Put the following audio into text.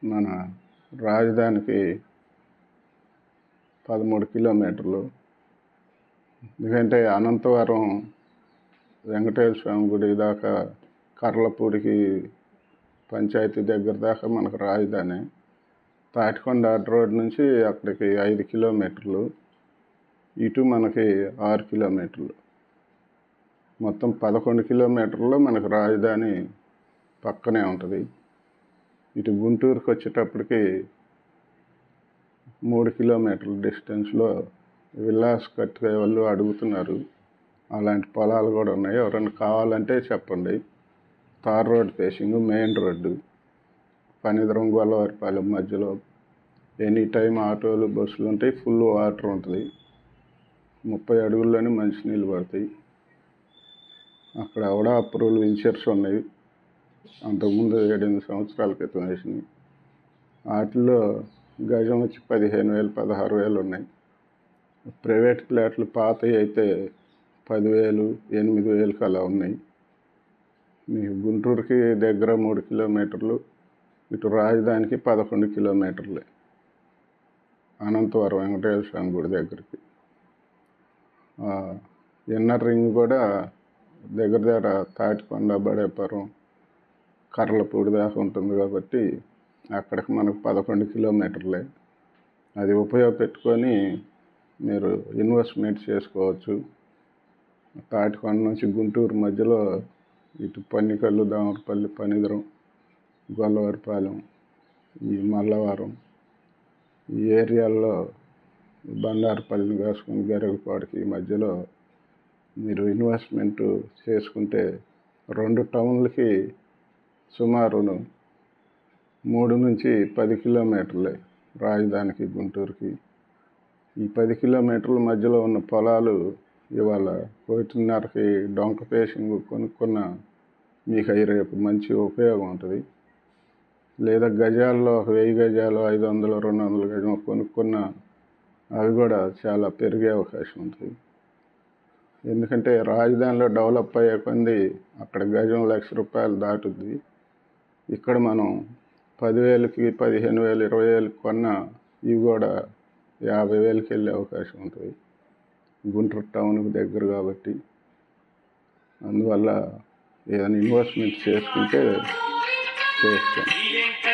మన రాజధానికి 13 కిలోమీటర్లు. ఎందుకంటే అనంతవరం వెంకటేశ్వర స్వామి గుడి దాకా కర్లపూడికి పంచాయతీ దగ్గర దాకా మనకు రాజధాని. తాటికొండ రోడ్ నుంచి అక్కడికి 5 కిలోమీటర్లు, ఇటు మనకి 6 కిలోమీటర్లు, మొత్తం 11 కిలోమీటర్లో మనకు రాజధాని పక్కనే ఉంటుంది. ఇటు గుంటూరుకి వచ్చేటప్పటికి 3 కిలోమీటర్ల డిస్టెన్స్లో విల్లాస్ కట్టే వాళ్ళు అడుగుతున్నారు. అలాంటి పొలాలు కూడా ఉన్నాయి, ఎవరైనా కావాలంటే చెప్పండి. Tar road facing, main road, Panidaram Gollavaripalem మధ్యలో. ఎనీ టైం ఆటోలు బస్సులు ఉంటాయి, ఫుల్ వాటర్ ఉంటుంది. 30 అడుగుల్లోనే మంచినీళ్ళు పడతాయి. అక్కడ కూడా అప్రూవల్ వెంచర్స్ ఉన్నాయి, అంతకుముందు 7-8 సంవత్సరాల క్రితం వేసినాయి. వాటిల్లో గజం వచ్చి 15,000, 16,000 ఉన్నాయి. ప్రైవేట్ ప్లాట్లు పాతవి అయితే 10,000, 8,000 అలా ఉన్నాయి. మీకు గుంటూరుకి దగ్గర 3 కిలోమీటర్లు, ఇటు రాజధానికి 11 కిలోమీటర్లే, అనంతవరం వెంకటేశ్వర స్వామి గుడి దగ్గరికి. ఇన్నర్ రింగ్ కూడా దగ్గర తాటికొండ, బడేపురం, కర్లపూడి దాకా ఉంటుంది కాబట్టి అక్కడికి మనకు 11 కిలోమీటర్లే. అది ఉపయోగపెట్టుకొని మీరు ఇన్వెస్ట్మెంట్ చేసుకోవచ్చు. తాటికొండ నుంచి గుంటూరు మధ్యలో ఇటు పన్నికల్లు, దామరపల్లి, పనిదరం, గొల్లవారిపాలెం, ఈ మల్లవరం, ఈ ఏరియాల్లో బండారుపల్లిని కాసుకొని గరికపాడుకి మధ్యలో మీరు ఇన్వెస్ట్మెంట్ చేసుకుంటే 2 టౌన్లకి సుమారు 3 నుంచి 10 కిలోమీటర్లే రాజధానికి, గుంటూరుకి. ఈ 10 కిలోమీటర్ల మధ్యలో ఉన్న పొలాలు ఇవాళ 1.5కి డొంక ఫేసింగ్ కొనుక్కున్న మీకు అవి రేపు మంచి ఉపయోగం ఉంటుంది. లేదా గజాల్లో 1000 గజాలు, 500, 200 గజం కొనుక్కున్న అవి కూడా చాలా పెరిగే అవకాశం ఉంటుంది. ఎందుకంటే రాజధానిలో డెవలప్ అయ్యే కొంది అక్కడ గజం ₹1,00,000 దాటుద్ది. ఇక్కడ మనం 10,000కి, 15,000, 20,000 కొన్న ఇవి కూడా 50,000కి వెళ్ళే అవకాశం ఉంటుంది. గుంటూరు టౌన్కి దగ్గర కాబట్టి. అందువల్ల ఏదైనా ఇన్వెస్ట్మెంట్ చేసుకుంటే చేసుకోండి.